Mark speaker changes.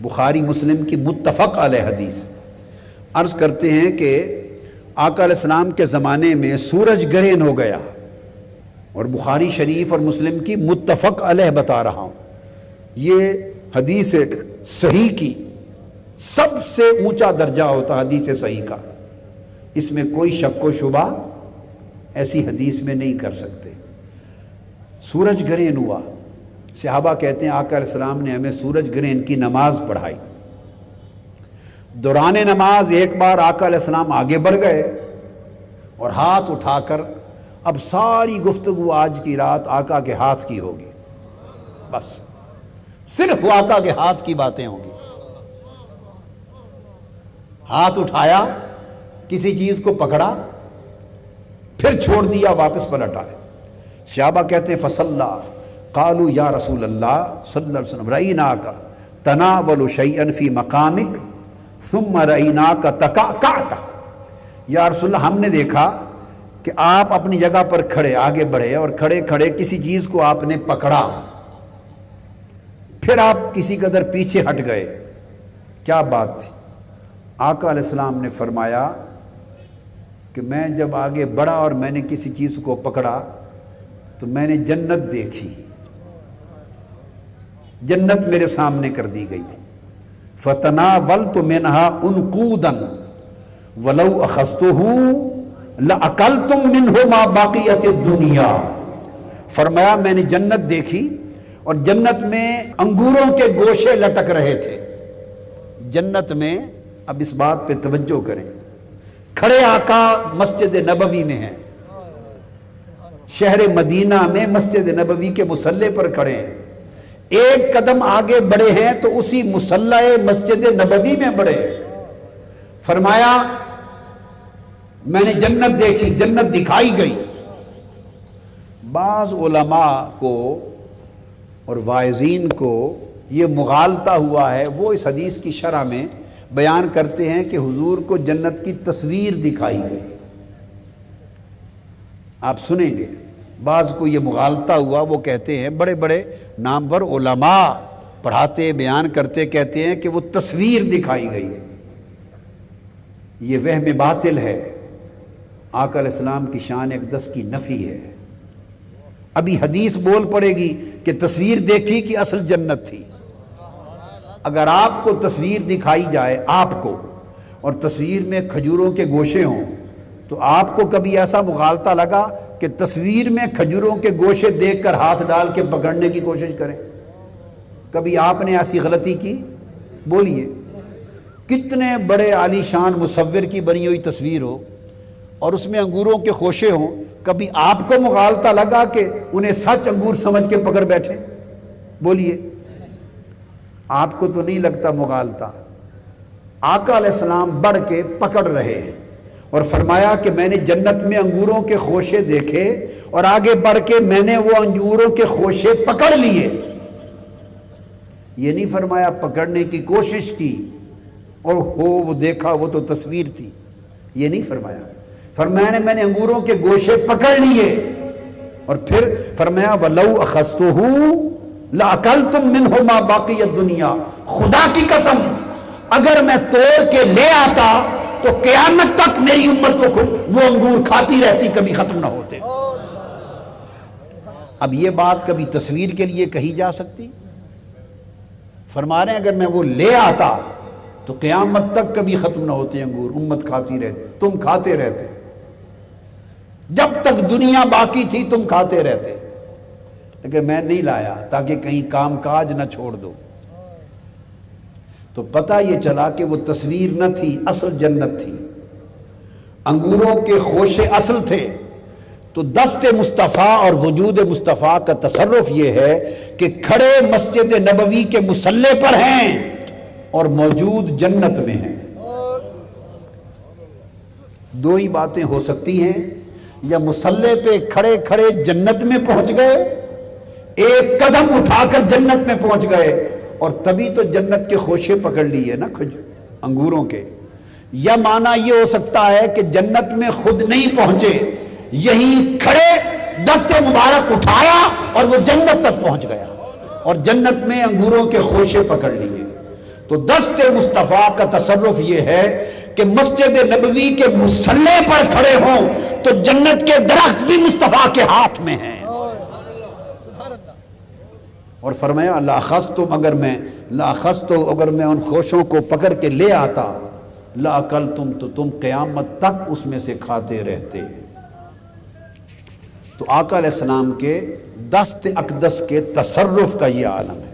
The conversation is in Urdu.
Speaker 1: بخاری مسلم کی متفق علیہ حدیث۔ عرض کرتے ہیں کہ آقا علیہ السلام کے زمانے میں سورج گرہن ہو گیا، اور بخاری شریف اور مسلم کی متفق علیہ بتا رہا ہوں، یہ حدیث صحیح کی سب سے اونچا درجہ ہوتا حدیث صحیح کا، اس میں کوئی شک و شبہ ایسی حدیث میں نہیں کر سکتے۔ سورج گرہن ہوا، صحابہ کہتے ہیں آقا علیہ السلام نے ہمیں سورج گرہن کی نماز پڑھائی۔ دوران نماز ایک بار آقا علیہ السلام آگے بڑھ گئے اور ہاتھ اٹھا کر، اب ساری گفتگو آج کی رات آقا کے ہاتھ کی ہوگی، بس صرف وہ آقا کے ہاتھ کی باتیں ہوں گی۔ ہاتھ اٹھایا، کسی چیز کو پکڑا، پھر چھوڑ دیا، واپس پلٹ آئے۔ صحابہ کہتے ہیں فصلی قالوا یا رسول اللہ صلی اللہ علیہ وسلم رأیناک تناول شیئا فی مقامک ثم رأیناک تکعکعت، یا رسول اللہ ہم نے دیکھا کہ آپ اپنی جگہ پر کھڑے آگے بڑھے، اور کھڑے کھڑے کسی چیز کو آپ نے پکڑا، پھر آپ کسی قدر پیچھے ہٹ گئے، کیا بات تھی؟ آقا علیہ السلام نے فرمایا کہ میں جب آگے بڑھا اور میں نے کسی چیز کو پکڑا تو میں نے جنت دیکھی، جنت میرے سامنے کر دی گئی تھی۔ فَتَنَاوَلْتُ مِنْهَا أُنْقُودًا وَلَوْ أَخَذْتُهُ لَأَكَلْتُمْ مِنْهُ مَا بَقِيَتِ الدُّنْيَا، فرمایا میں نے جنت دیکھی، اور جنت میں انگوروں کے گوشے لٹک رہے تھے۔ جنت میں، اب اس بات پہ توجہ کریں، کھڑے آقا مسجد نبوی میں ہیں، شہر مدینہ میں مسجد نبوی کے مصلی پر کھڑے ہیں، ایک قدم آگے بڑھے ہیں تو اسی مصلی مسجد نبوی میں بڑھے۔ فرمایا میں نے جنت دیکھی، جنت دکھائی گئی۔ بعض علماء کو اور واعظین کو یہ مغالطہ ہوا ہے، وہ اس حدیث کی شرح میں بیان کرتے ہیں کہ حضور کو جنت کی تصویر دکھائی گئی۔ آپ سنیں گے بعض کو یہ مغالطہ ہوا، وہ کہتے ہیں، بڑے بڑے نامور علماء پڑھاتے بیان کرتے کہتے ہیں کہ وہ تصویر دکھائی گئی ہے۔ یہ وہم باطل ہے، آقا علیہ السلام کی شان اقدس کی نفی ہے۔ ابھی حدیث بول پڑے گی کہ تصویر دیکھی کہ اصل جنت تھی۔ اگر آپ کو تصویر دکھائی جائے، آپ کو، اور تصویر میں کھجوروں کے گوشے ہوں، تو آپ کو کبھی ایسا مغالطہ لگا کہ تصویر میں کھجوروں کے گوشے دیکھ کر ہاتھ ڈال کے پکڑنے کی کوشش کریں؟ کبھی آپ نے ایسی غلطی کی؟ بولیے۔ کتنے بڑے عالی شان مصور کی بنی ہوئی تصویر ہو اور اس میں انگوروں کے خوشے ہوں، کبھی آپ کو مغالطہ لگا کہ انہیں سچ انگور سمجھ کے پکڑ بیٹھے؟ بولیے۔ آپ کو تو نہیں لگتا مغالطہ؟ آقا علیہ السلام بڑھ کے پکڑ رہے ہیں، اور فرمایا کہ میں نے جنت میں انگوروں کے خوشے دیکھے، اور آگے بڑھ کے میں نے وہ انگوروں کے خوشے پکڑ لیے۔ یہ نہیں فرمایا پکڑنے کی کوشش کی اور وہ دیکھا وہ تو تصویر تھی، یہ نہیں فرمایا۔ فرمایا میں نے انگوروں کے گوشے پکڑ لیے، اور پھر فرمایا وَلَوْ أَخَذْتُهُ لَأَكَلْتُمْ مِنْهُ مَا بَقِيَ الدُّنْيَا، خدا کی قسم اگر میں توڑ کے لے آتا تو قیامت تک میری امت کو وہ انگور کھاتی رہتی، کبھی ختم نہ ہوتے۔ اب یہ بات کبھی تصویر کے لیے کہی جا سکتی؟ فرما رہے ہیں اگر میں وہ لے آتا تو قیامت تک کبھی ختم نہ ہوتے انگور، امت کھاتی رہتی، تم کھاتے رہتے، جب تک دنیا باقی تھی تم کھاتے رہتے، لیکن میں نہیں لایا تاکہ کہیں کام کاج نہ چھوڑ دو۔ تو پتہ یہ چلا کہ وہ تصویر نہ تھی، اصل جنت تھی، انگوروں کے خوشے اصل تھے۔ تو دست مصطفیٰ اور وجود مصطفیٰ کا تصرف یہ ہے کہ کھڑے مسجد نبوی کے مصلی پر ہیں اور موجود جنت میں ہیں۔ دو ہی باتیں ہو سکتی ہیں، یا مصلی پہ کھڑے کھڑے جنت میں پہنچ گئے، ایک قدم اٹھا کر جنت میں پہنچ گئے، اور تبھی تو جنت کے خوشے پکڑ لیے نا انگوروں کے۔ یا معنی یہ ہو سکتا ہے کہ جنت میں خود نہیں پہنچے، یہیں کھڑے دست مبارک اٹھایا اور وہ جنت تک پہنچ گیا اور جنت میں انگوروں کے خوشے پکڑ لیے۔ تو دست مصطفیٰ کا تصرف یہ ہے کہ مسجد نبوی کے مصلی پر کھڑے ہوں تو جنت کے درخت بھی مصطفیٰ کے ہاتھ میں ہیں. اور فرمایا لاخذتم اگر میں ان خوشوں کو پکڑ کے لے آتا لاکلتم تو تم قیامت تک اس میں سے کھاتے رہتے. تو آقا علیہ السلام کے دست اقدس کے تصرف کا یہ عالم ہے.